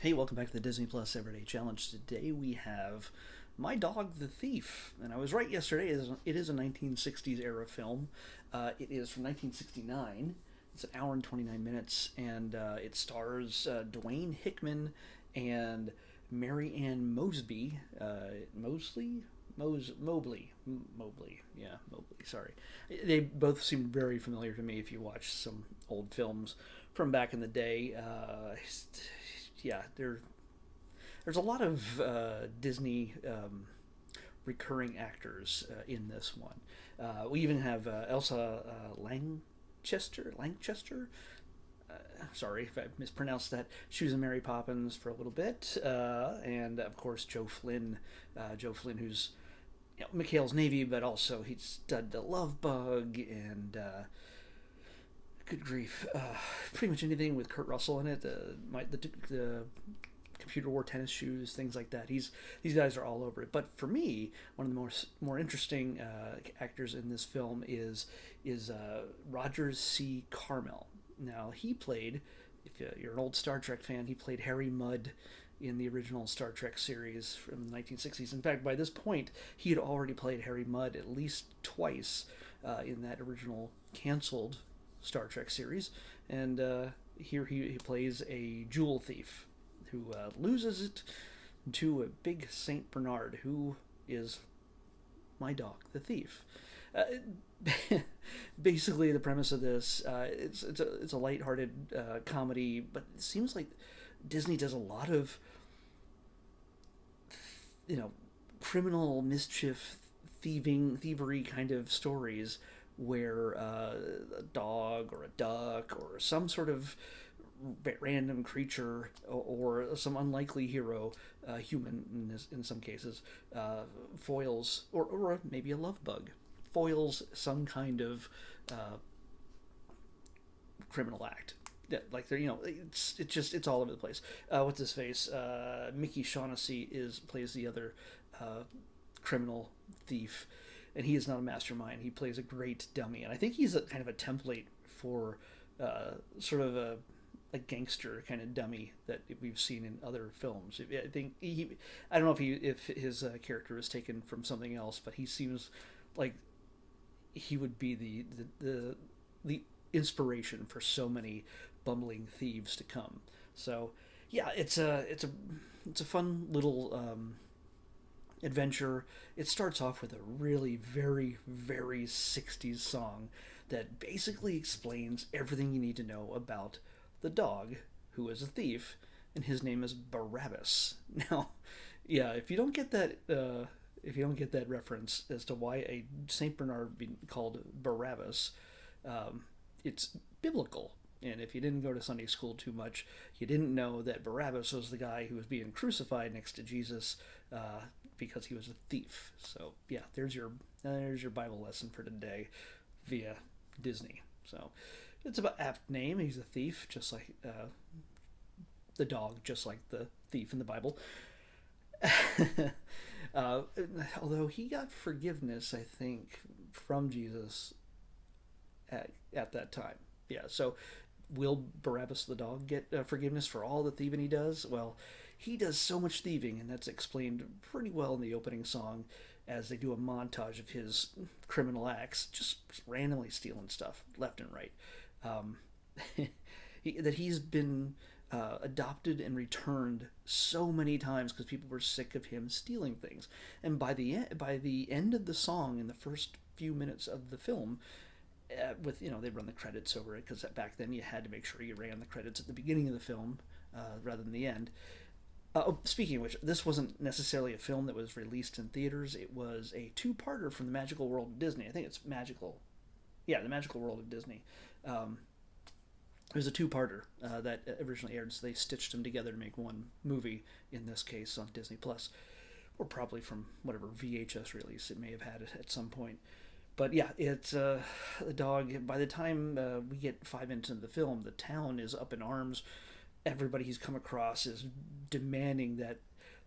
Hey, welcome back to the Disney Plus Everyday Challenge. Today we have My Dog the Thief. And I was right yesterday, it is a 1960s era film. It is from 1969. It's an hour and 29 minutes, and it stars Dwayne Hickman and Mary Ann Mosby. Mobley. Yeah, Mobley, sorry. They both seem very familiar to me if you watch some old films from back in the day. Yeah, there's a lot of Disney recurring actors in this one. We even have Elsa Langchester. Sorry if I mispronounced that. She was in Mary Poppins for a little bit, and of course Joe Flynn. Joe Flynn, who's McHale's Navy, but also he's done The Love Bug and good grief, pretty much anything with Kurt Russell in it. The computer wore tennis shoes, things like that. These guys are all over it. But for me, one of the more interesting actors in this film is Rogers C. Carmel. Now he played, if you're an old Star Trek fan, he played Harry Mudd in the original Star Trek series from the 1960s. In fact, by this point, he had already played Harry Mudd at least twice in that original canceled Star Trek series, and here he plays a jewel thief who loses it to a big Saint Bernard, who is my dog, the thief. Basically, the premise of this it's a lighthearted comedy, but it seems like Disney does a lot of criminal mischief, thievery kind of stories where a dog or a duck or some sort of random creature or some unlikely hero, human in some cases, foils, or maybe a love bug, foils some kind of criminal act. Yeah, like they're it's all over the place. What's his face? Mickey Shaughnessy plays the other criminal thief, and he is not a mastermind. He plays a great dummy, and I think he's a kind of a template for sort of a gangster kind of dummy that we've seen in other films. I think I don't know if his character is taken from something else, but he seems like he would be the inspiration for so many bumbling thieves to come. So yeah, it's a fun little adventure. It starts off with a really very, very 60s song that basically explains everything you need to know about the dog who is a thief, and his name is Barabbas. Now, yeah, if you don't get that reference as to why a Saint Bernard be called Barabbas, it's biblical. And if you didn't go to Sunday school too much, you didn't know that Barabbas was the guy who was being crucified next to Jesus because he was a thief. So yeah, there's your Bible lesson for today via Disney. So it's about apt name. He's a thief, just like the dog, just like the thief in the Bible. Although he got forgiveness, I think, from Jesus at that time. Yeah, so will Barabbas the dog get forgiveness for all the thieving he does? Well, he does so much thieving, and that's explained pretty well in the opening song as they do a montage of his criminal acts, just randomly stealing stuff left and right. That he's been adopted and returned so many times because people were sick of him stealing things. And by the end of the song, in the first few minutes of the film, they run the credits over it, because back then you had to make sure you ran the credits at the beginning of the film rather than the end. Speaking of which, this wasn't necessarily a film that was released in theaters. It was a two-parter from the Magical World of Disney. I think it's Magical. Yeah, the Magical World of Disney. It was a two-parter that originally aired, so they stitched them together to make one movie, in this case on Disney Plus, or probably from whatever VHS release it may have had at some point. But yeah, it's the dog. By the time we get 5 minutes into the film, the town is up in arms. Everybody he's come across is demanding that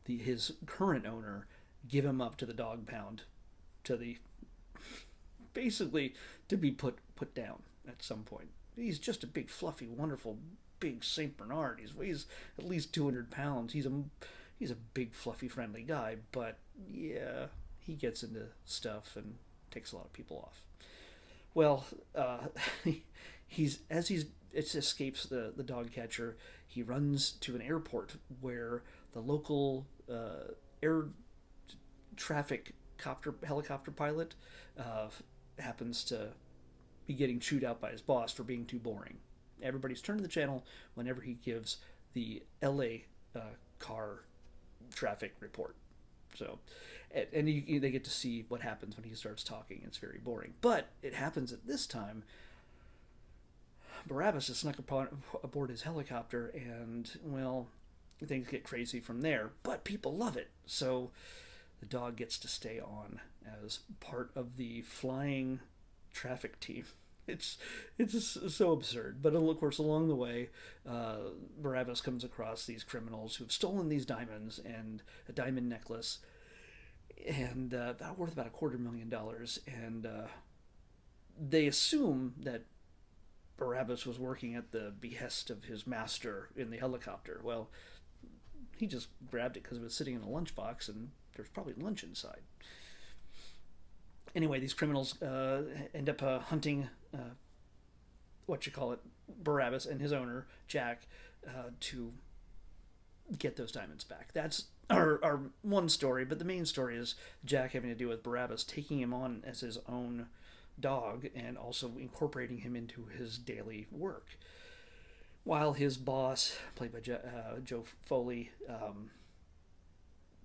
his current owner give him up to the dog pound, basically to be put down at some point. He's just a big, fluffy, wonderful big Saint Bernard. He weighs at least 200 pounds. He's a big, fluffy, friendly guy, but yeah, he gets into stuff and takes a lot of people off. Well, he's as he's it escapes the dog catcher. He runs to an airport where the local air traffic helicopter pilot uh, happens to be getting chewed out by his boss for being too boring. Everybody's turned to the channel whenever he gives the LA car traffic report. So, they get to see what happens when he starts talking. It's very boring. But it happens at this time. Barabbas has snuck aboard his helicopter, and, well, things get crazy from there. But people love it. So the dog gets to stay on as part of the flying traffic team. It's so absurd, but of course along the way, Barabbas comes across these criminals who have stolen these diamonds and a diamond necklace, and worth about $250,000. And they assume that Barabbas was working at the behest of his master in the helicopter. Well, he just grabbed it because it was sitting in a lunchbox, and there's probably lunch inside. Anyway, these criminals end up hunting Barabbas and his owner Jack to get those diamonds back. That's our one story, but the main story is Jack having to do with Barabbas taking him on as his own dog and also incorporating him into his daily work. While his boss, played by Joe Foley,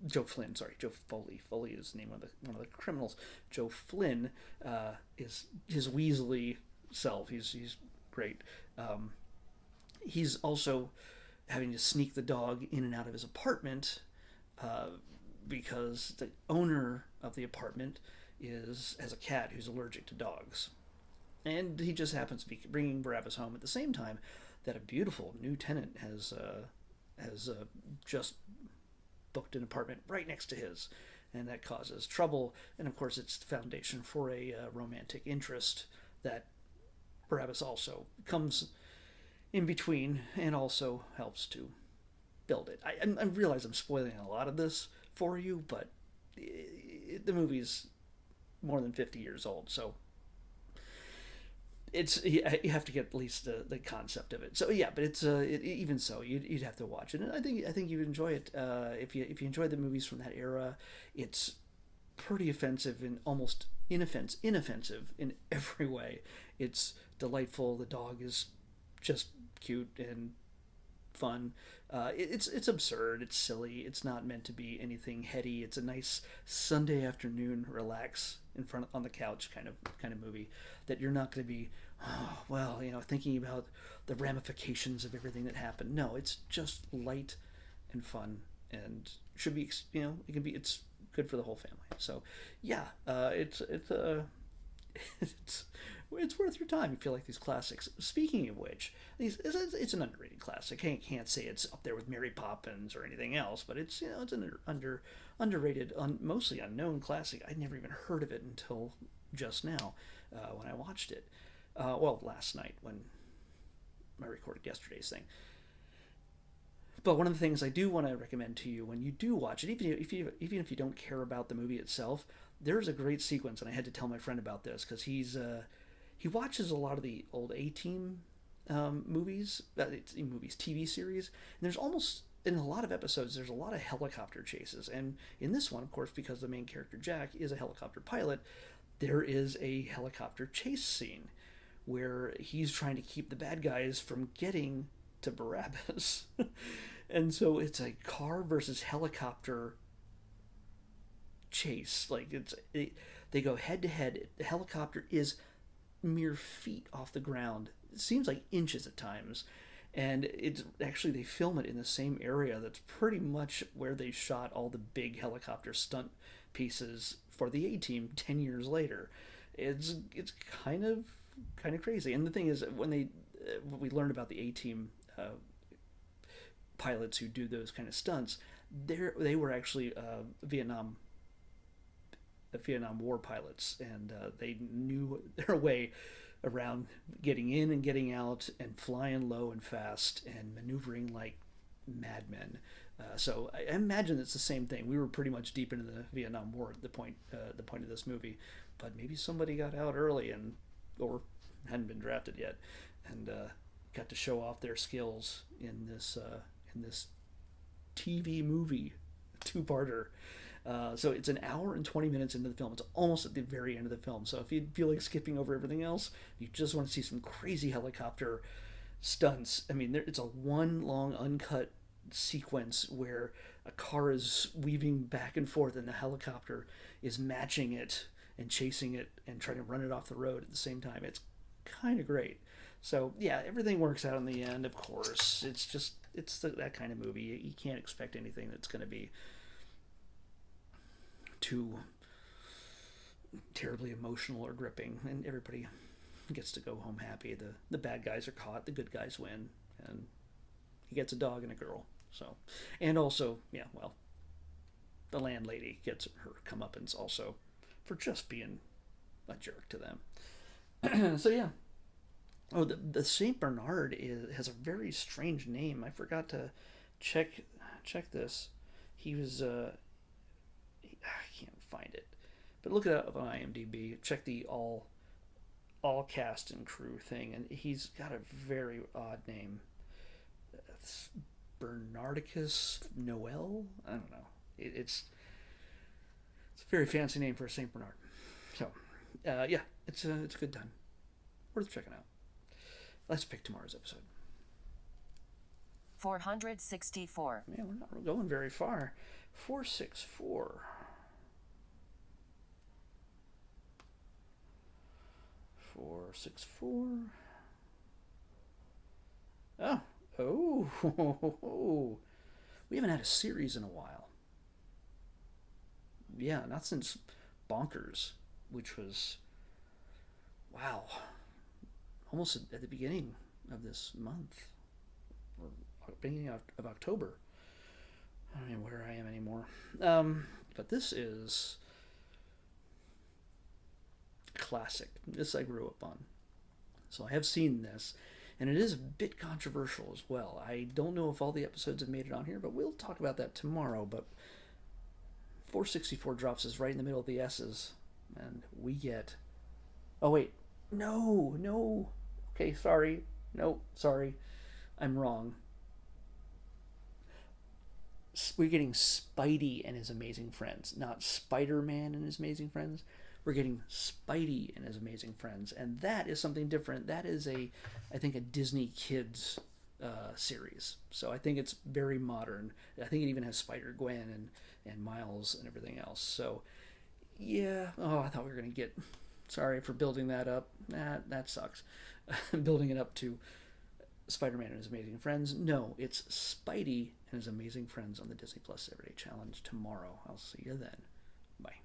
Joe Flynn, sorry, Joe Foley. Foley is the name of one of the criminals. Joe Flynn is his Weasley self. He's great. He's also having to sneak the dog in and out of his apartment because the owner of the apartment has a cat who's allergic to dogs, and he just happens to be bringing Barabbas home at the same time that a beautiful new tenant has just booked an apartment right next to his, and that causes trouble. And of course, it's the foundation for a romantic interest that Barabbas also comes in between and also helps to build it. I realize I'm spoiling a lot of this for you, but the movie's more than 50 years old, so you have to get at least the concept of it. So yeah, but even so, you'd have to watch it, and I think you'd enjoy it if you enjoy the movies from that era. It's pretty offensive and almost inoffensive in every way. It's delightful. The dog is just cute and fun. It's absurd. It's silly. It's not meant to be anything heady. It's a nice Sunday afternoon relax in front on the couch kind of movie that you're not going to be thinking about the ramifications of everything that happened. No, it's just light and fun, and should be it's good for the whole family. So yeah, it's worth your time if you like these classics. Speaking of which, it's an underrated classic. I can't say it's up there with Mary Poppins or anything else, but it's an underrated, mostly unknown classic. I'd never even heard of it until just now when I watched it. Last night when I recorded yesterday's thing. But one of the things I do want to recommend to you when you do watch it, even if you don't care about the movie itself, there's a great sequence, and I had to tell my friend about this because he watches a lot of the old A-Team movies, TV series, and there's almost in a lot of episodes there's a lot of helicopter chases, and in this one, of course, because the main character Jack is a helicopter pilot, there is a helicopter chase scene where he's trying to keep the bad guys from getting to Barabbas. And so it's a car versus helicopter chase. Like they go head to head. The helicopter is mere feet off the ground. It seems like inches at times. And it's actually, they film it in the same area that's pretty much where they shot all the big helicopter stunt pieces for the A-Team 10 years later. It's kind of crazy. And the thing is, when we learned about the A-Team pilots who do those kind of stunts, they were actually Vietnam War pilots, and they knew their way around getting in and getting out and flying low and fast and maneuvering like madmen. So I imagine it's the same thing. We were pretty much deep into the Vietnam War at the point of this movie, but maybe somebody got out early and or hadn't been drafted yet, and got to show off their skills in this TV movie, two-parter. So it's an hour and 20 minutes into the film. It's almost at the very end of the film. So if you feel like skipping over everything else, you just want to see some crazy helicopter stunts. I mean, it's a one long uncut sequence where a car is weaving back and forth and the helicopter is matching it and chasing it and trying to run it off the road at the same time. It's kind of great. So yeah, everything works out in the end. Of course, that kind of movie. You can't expect anything that's going to be too terribly emotional or gripping, and everybody gets to go home happy. The bad guys are caught, the good guys win, and he gets a dog and a girl. So, and also, yeah, well, the landlady gets her comeuppance also for just being a jerk to them. So yeah. Oh, the Saint Bernard has a very strange name. I forgot to check this. He was I can't find it, but look it up on IMDb. Check the all cast and crew thing, and he's got a very odd name. It's Bernardicus Noel. I don't know. It's a very fancy name for a Saint Bernard. So, yeah, it's a good time. Worth checking out. Let's pick tomorrow's episode. 464. Man, we're not going very far. 464. 464. Oh. We haven't had a series in a while. Yeah, not since Bonkers, which was, wow, almost at the beginning of this month, or beginning of October. I don't know where I am anymore. But this is classic. This I grew up on. So I have seen this, and it is a bit controversial as well. I don't know if all the episodes have made it on here, but we'll talk about that tomorrow. But 464 drops us right in the middle of the S's, and we get... Oh, wait. No. Okay, sorry. No, sorry. I'm wrong. We're getting Spidey and his amazing friends, not Spider-Man and his amazing friends. We're getting Spidey and his amazing friends, and that is something different. That is I think, a Disney Kids series. So I think it's very modern. I think it even has Spider-Gwen and Miles and everything else. So, yeah. Oh, I thought we were going to get... Sorry for building that up. That sucks. Building it up to Spider-Man and his amazing friends. No, it's Spidey and his amazing friends on the Disney Plus Everyday Challenge tomorrow. I'll see you then. Bye.